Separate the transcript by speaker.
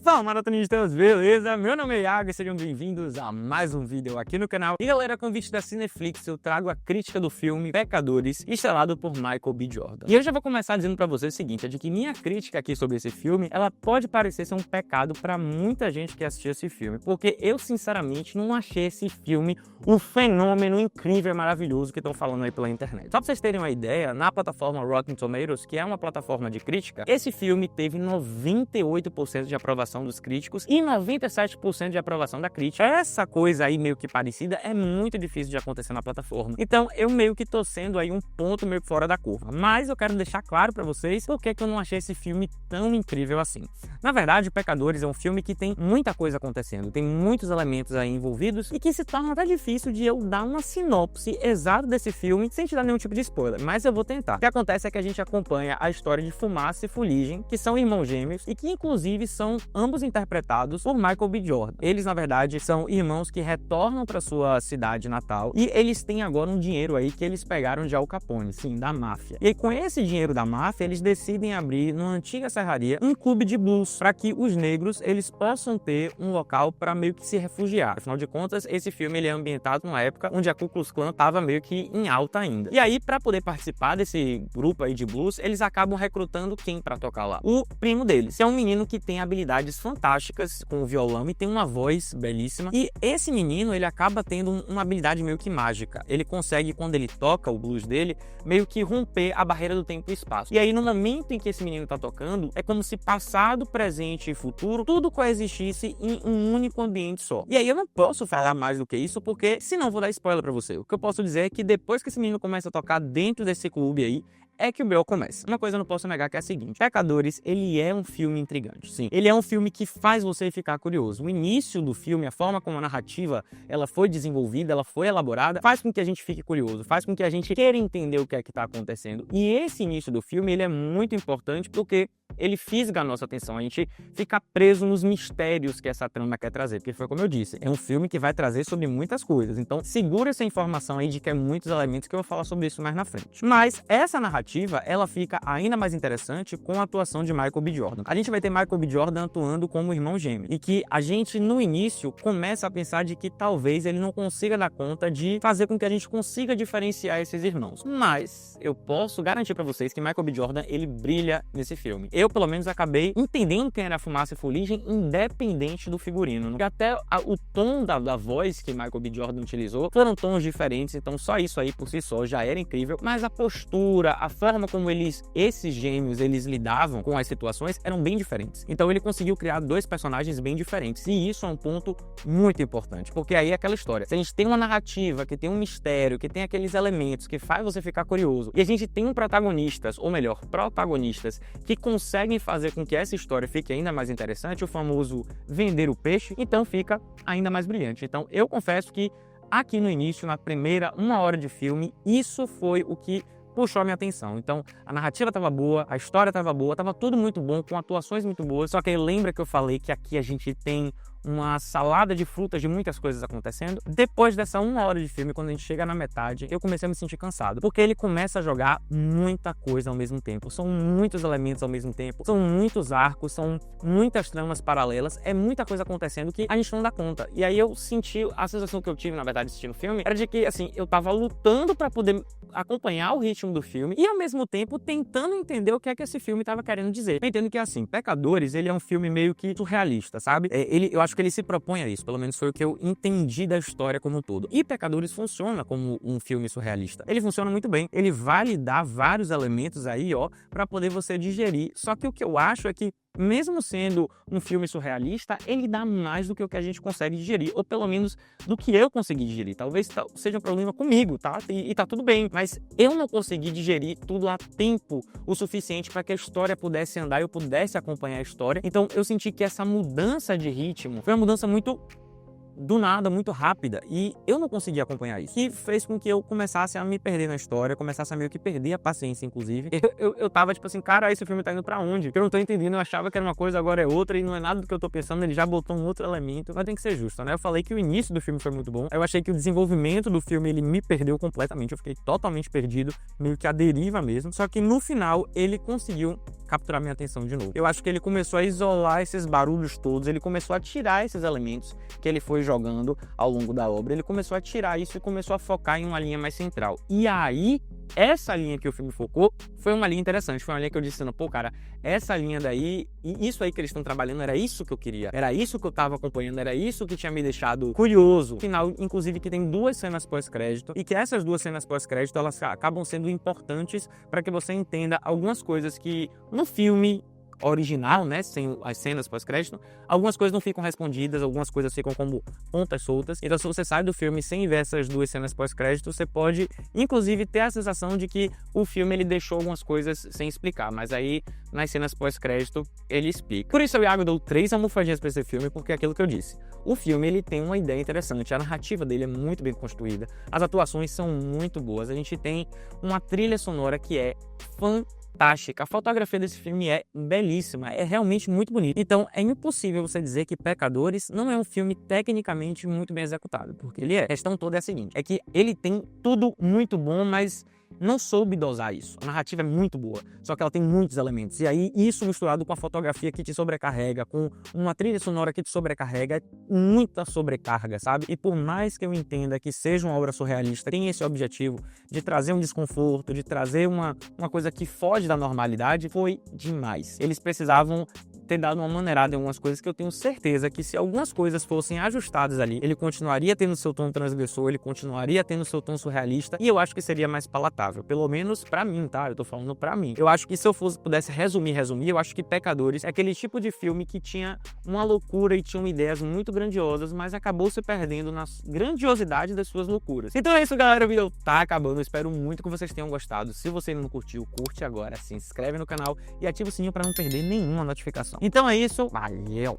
Speaker 1: Fala, maratonistas, beleza? Meu nome é Iago e sejam bem-vindos a mais um vídeo aqui no canal. E galera, a convite da Cineflix, eu trago a crítica do filme Pecadores, estrelado por Michael B. Jordan. E eu já vou começar dizendo pra vocês o seguinte, é de que minha crítica aqui sobre esse filme, ela pode parecer ser um pecado pra muita gente que assistiu esse filme, porque eu, sinceramente, não achei esse filme um fenômeno incrível e maravilhoso que estão falando aí pela internet. Só pra vocês terem uma ideia, na plataforma Rotten Tomatoes, que é uma plataforma de crítica, esse filme teve 98% de aprovação dos críticos e 97% de aprovação da crítica. Essa coisa aí meio que parecida é muito difícil de acontecer na plataforma. Então eu meio que tô sendo aí um ponto meio fora da curva. Mas eu quero deixar claro pra vocês por que eu não achei esse filme tão incrível assim. Na verdade, Pecadores é um filme que tem muita coisa acontecendo, tem muitos elementos aí envolvidos e que se torna até difícil de eu dar uma sinopse exata desse filme sem te dar nenhum tipo de spoiler, mas eu vou tentar. O que acontece é que a gente acompanha a história de Fumaça e Fuligem, que são irmãos gêmeos e que inclusive são ambos interpretados por Michael B. Jordan. Eles, na verdade, são irmãos que retornam para sua cidade natal e eles têm agora um dinheiro aí que eles pegaram de Al Capone, sim, da máfia. E aí, com esse dinheiro da máfia, eles decidem abrir, numa antiga serraria, um clube de blues, para que os negros eles possam ter um local para meio que se refugiar. Afinal de contas, esse filme ele é ambientado numa época onde a Ku Klux Klan estava meio que em alta ainda. E aí, para poder participar desse grupo aí de blues, eles acabam recrutando quem para tocar lá? O primo deles, que é um menino que tem habilidades fantásticas com o violão e tem uma voz belíssima. E esse menino, ele acaba tendo uma habilidade meio que mágica. Ele consegue, quando ele toca o blues dele, meio que romper a barreira do tempo e espaço. E aí, no momento em que esse menino tá tocando, é como se passado, presente e futuro, tudo coexistisse em um único ambiente só. E aí, eu não posso falar mais do que isso, porque senão vou dar spoiler pra você. O que eu posso dizer é que depois que esse menino começa a tocar dentro desse clube aí, é que o meu começa. Uma coisa eu não posso negar que é a seguinte: Pecadores, ele é um filme intrigante, sim. Ele é um filme que faz você ficar curioso. O início do filme, a forma como a narrativa ela foi desenvolvida, ela foi elaborada, faz com que a gente fique curioso, faz com que a gente queira entender o que é que tá acontecendo. E esse início do filme, ele é muito importante porque ele fisga a nossa atenção, a gente fica preso nos mistérios que essa trama quer trazer, porque foi como eu disse, é um filme que vai trazer sobre muitas coisas, então segura essa informação aí de que é muitos elementos que eu vou falar sobre isso mais na frente. Mas essa narrativa, ela fica ainda mais interessante com a atuação de Michael B. Jordan. A gente vai ter Michael B. Jordan atuando como irmão gêmeo, e que a gente no início começa a pensar de que talvez ele não consiga dar conta de fazer com que a gente consiga diferenciar esses irmãos, mas eu posso garantir pra vocês que Michael B. Jordan, ele brilha nesse filme. Eu, pelo menos, acabei entendendo quem era Fumaça e Fuligem, independente do figurino. Porque até o tom da voz que Michael B. Jordan utilizou foram tons diferentes, então só isso aí por si só já era incrível. Mas a postura, a forma como esses gêmeos, eles lidavam com as situações eram bem diferentes. Então ele conseguiu criar dois personagens bem diferentes. E isso é um ponto muito importante, porque aí é aquela história. Se a gente tem uma narrativa, que tem um mistério, que tem aqueles elementos que faz você ficar curioso, e a gente tem protagonistas, ou melhor, protagonistas, que conseguem fazer com que essa história fique ainda mais interessante, o famoso vender o peixe, então fica ainda mais brilhante. Então eu confesso que aqui no início, na primeira 1 hora de filme, isso foi o que puxou a minha atenção. Então a narrativa estava boa, a história estava boa, estava tudo muito bom, com atuações muito boas, só que aí lembra que eu falei que aqui a gente tem uma salada de frutas de muitas coisas acontecendo. Depois dessa 1 hora de filme, quando a gente chega na metade, eu comecei a me sentir cansado, porque ele começa a jogar muita coisa ao mesmo tempo, são muitos elementos ao mesmo tempo, são muitos arcos, são muitas tramas paralelas, é muita coisa acontecendo que a gente não dá conta. E aí eu senti, a sensação que eu tive, na verdade, assistindo o filme, era de que, assim, eu tava lutando pra poder acompanhar o ritmo do filme e, ao mesmo tempo, tentando entender o que é que esse filme tava querendo dizer. Eu entendo que, assim, Pecadores, ele é um filme meio que surrealista, sabe? Eu acho que ele se propõe a isso, pelo menos foi o que eu entendi da história como um todo. E Pecadores funciona como um filme surrealista. Ele funciona muito bem, ele vai lhe dar vários elementos aí, ó, pra poder você digerir. Só que o que eu acho é que, mesmo sendo um filme surrealista, ele dá mais do que o que a gente consegue digerir, ou pelo menos do que eu consegui digerir. Talvez seja um problema comigo, tá? E tá tudo bem, mas eu não consegui digerir tudo a tempo o suficiente para que a história pudesse andar e eu pudesse acompanhar a história. Então eu senti que essa mudança de ritmo foi uma mudança muito do nada, muito rápida, e eu não conseguia acompanhar isso. E fez com que eu começasse a me perder na história, começasse a meio que perder a paciência, inclusive. Eu tava tipo assim, cara, esse filme tá indo pra onde? Eu não tô entendendo, eu achava que era uma coisa, agora é outra, e não é nada do que eu tô pensando, ele já botou um outro elemento, mas tem que ser justo, né? Eu falei que o início do filme foi muito bom, eu achei que o desenvolvimento do filme, ele me perdeu completamente, eu fiquei totalmente perdido, meio que a deriva mesmo, só que no final, ele conseguiu capturar minha atenção de novo. Eu acho que ele começou a isolar esses barulhos todos, ele começou a tirar esses elementos que ele foi jogando ao longo da obra, ele começou a tirar isso e começou a focar em uma linha mais central. E aí, essa linha que o filme focou foi uma linha interessante, foi uma linha que eu disse, pô, cara, essa linha daí, e isso aí que eles estão trabalhando, era isso que eu queria, era isso que eu tava acompanhando, era isso que tinha me deixado curioso. Final, inclusive, que tem 2 cenas pós-crédito, e que essas 2 cenas pós-crédito, elas acabam sendo importantes para que você entenda algumas coisas que no filme original, né, sem as cenas pós-crédito, algumas coisas não ficam respondidas, algumas coisas ficam como pontas soltas. Então, se você sai do filme sem ver essas 2 cenas pós-crédito, você pode, inclusive, ter a sensação de que o filme ele deixou algumas coisas sem explicar, mas aí, nas cenas pós-crédito, ele explica. Por isso, eu, Iago, dou 3 almofadinhas para esse filme, porque é aquilo que eu disse. O filme, ele tem uma ideia interessante, a narrativa dele é muito bem construída, as atuações são muito boas, a gente tem uma trilha sonora que é fantástica. A fotografia desse filme é belíssima, é realmente muito bonita. Então é impossível você dizer que Pecadores não é um filme tecnicamente muito bem executado, porque ele é. A questão toda é a seguinte, é que ele tem tudo muito bom, mas não soube dosar isso. A narrativa é muito boa, só que ela tem muitos elementos. E aí, isso misturado com a fotografia que te sobrecarrega, com uma trilha sonora que te sobrecarrega, é muita sobrecarga, sabe? E por mais que eu entenda que seja uma obra surrealista, tem esse objetivo de trazer um desconforto, de trazer uma coisa que foge da normalidade, foi demais. Eles precisavam ter dado uma maneirada em algumas coisas que eu tenho certeza que se algumas coisas fossem ajustadas ali, ele continuaria tendo seu tom transgressor, ele continuaria tendo seu tom surrealista, e eu acho que seria mais palatável, pelo menos pra mim, tá? Eu tô falando pra mim. Eu acho que se eu pudesse resumir, eu acho que Pecadores é aquele tipo de filme que tinha uma loucura e tinha ideias muito grandiosas, mas acabou se perdendo na grandiosidade das suas loucuras. Então é isso, galera, o vídeo tá acabando, eu espero muito que vocês tenham gostado. Se você ainda não curtiu, curte agora, se inscreve no canal e ativa o sininho pra não perder nenhuma notificação. Então é isso, valeu!